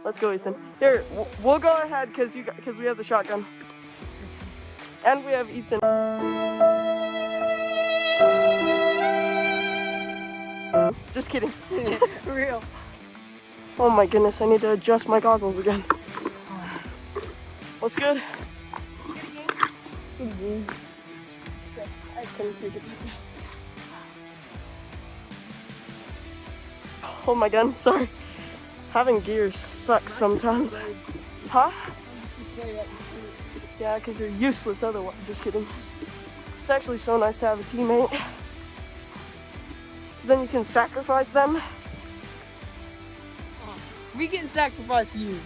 Let's go, Ethan. Here, we'll go ahead because we have the shotgun. And we have Ethan. Just kidding. For real. Oh my goodness, I need to adjust my goggles again. What's good? Good game. I couldn't take it. Hold my gun, sorry. Having gear sucks sometimes. Huh? Yeah, because you're useless otherwise. Just kidding. It's actually so nice to have a teammate. Because then you can sacrifice them. We can sacrifice you.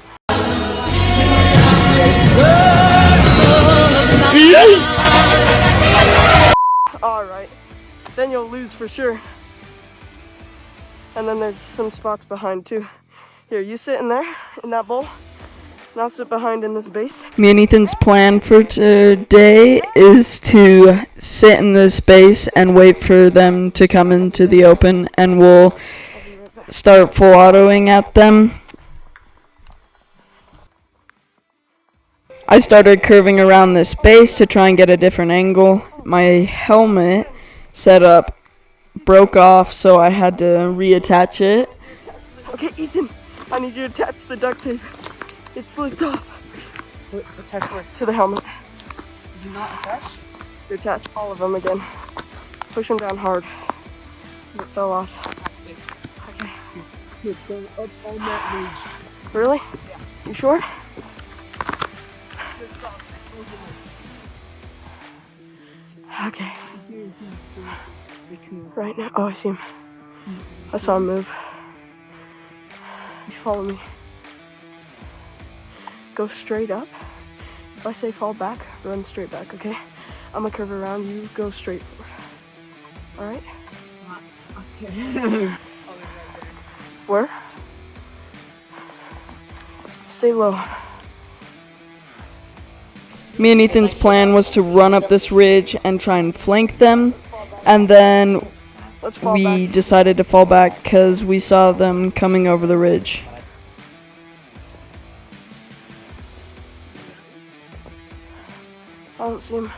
Alright. Then you'll lose for sure. And then there's some spots behind too. Here, you sit in there, in that bowl. And I'll sit behind in this base. Me and Ethan's plan for today is to sit in this base and wait for them to come into the open, and we'll start full autoing at them. I started curving around this base to try and get a different angle. My helmet setup broke off, so I had to reattach it. Okay, Ethan, I need you to attach the duct tape. It slipped off. Attach what? To the helmet. Is it not attached? You attach all of them again. Push them down hard. It fell off. Okay. Here, go up on that ridge. Really? Yeah. You sure? Okay. Right now. Oh, I see him. I saw him move. You follow me. Go straight up. If I say fall back, run straight back, okay? I'm gonna curve around, you go straight forward. Alright? Okay. Where? Stay low. Me and Ethan's plan was to run up this ridge and try and flank them, and then Let's fall we back. decided to fall back because we saw them coming over the ridge. I don't see him.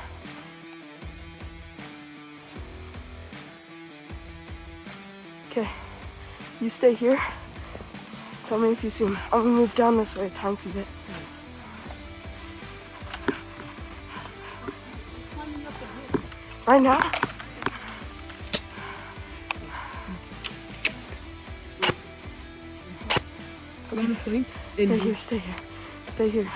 Okay, you stay here. Tell me if you see him. I'm gonna move down this way a tiny bit. Right now? Okay. Stay here, stay here. Stay here.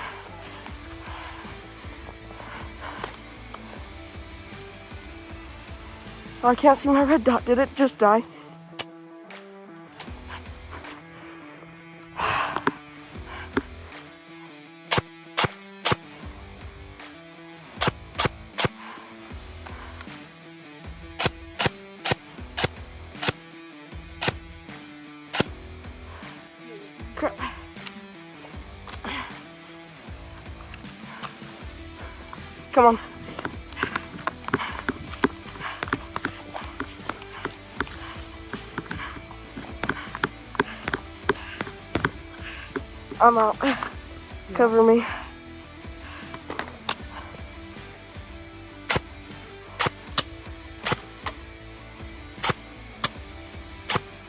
Oh, I can't see my red dot. Did it just die? Crap. Come on. I'm out. Cover me.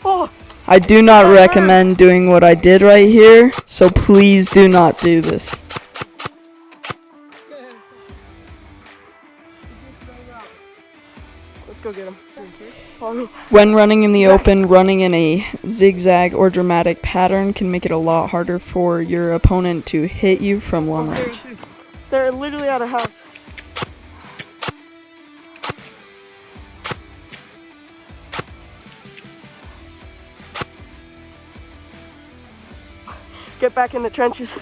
Oh! I do not recommend doing what I did right here, so please do not do this. Let's go get him. Follow me. When running in the open, running in a zigzag or dramatic pattern can make it a lot harder for your opponent to hit you from long range. They're literally at a house. Get back in the trenches.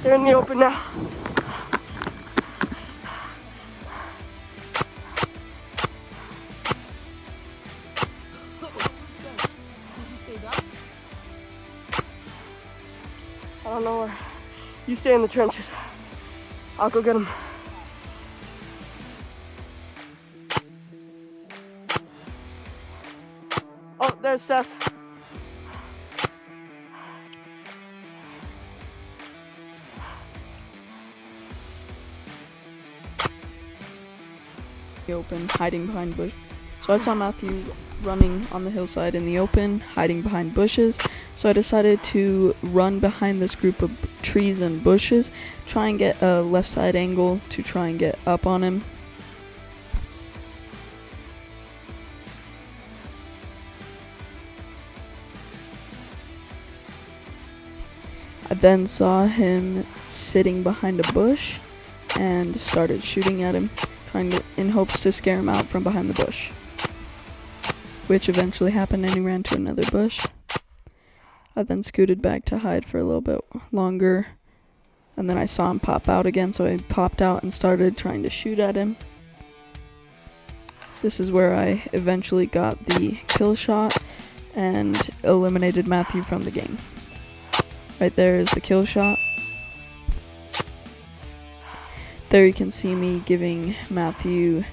They're in the open now. I don't know where. You stay in the trenches. I'll go get him. Oh, there's Seth. the open, hiding behind bush. So I saw Matthew running on the hillside in the open, hiding behind bushes. So I decided to run behind this group of trees and bushes, try and get a left side angle to try and get up on him. I then saw him sitting behind a bush and started shooting at him, in hopes to scare him out from behind the bush, which eventually happened and he ran to another bush. I then scooted back to hide for a little bit longer, and then I saw him pop out again, so I popped out and started trying to shoot at him. This is where I eventually got the kill shot and eliminated Matthew from the game. Right there is the kill shot. There you can see me giving Matthew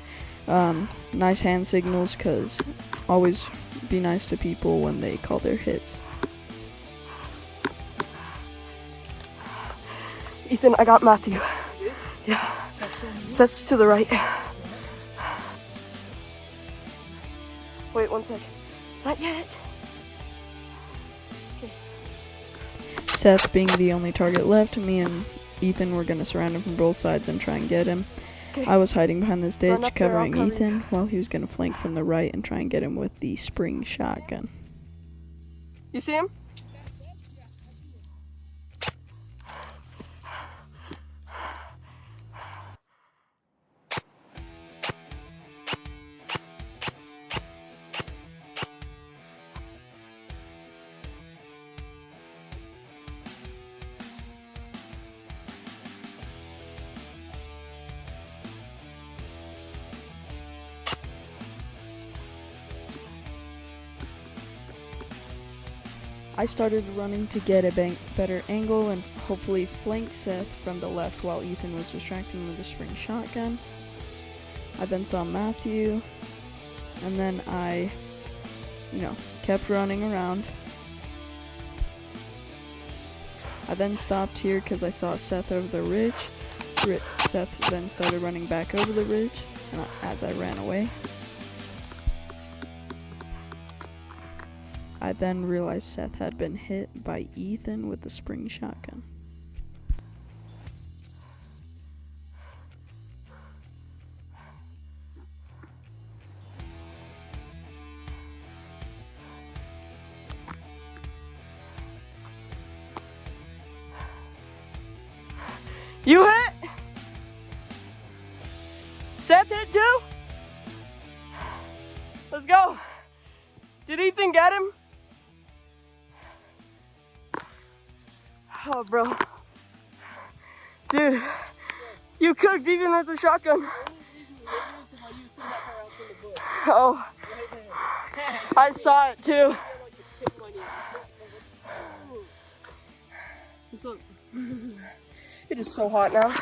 nice hand signals, because always be nice to people when they call their hits. Ethan, I got Matthew. Yeah. Sets to the right. Wait 1 sec. Not yet. Okay. Seth being the only target left, me and Ethan were gonna surround him from both sides and try and get him. Okay. I was hiding behind this Run ditch up there, covering I'll cover Ethan you. while he was gonna flank from the right and try and get him with the spring shotgun. You see him? I started running to get a better angle and hopefully flank Seth from the left while Ethan was distracting him with a spring shotgun. I then saw Matthew, and then I, kept running around. I then stopped here because I saw Seth over the ridge. Seth then started running back over the ridge as I ran away. I then realized Seth had been hit by Ethan with the spring shotgun. You hit? Seth hit too? Let's go. Did Ethan get him? Oh, bro. Dude, you cooked even with the shotgun. Oh, I saw it too. It is so hot now.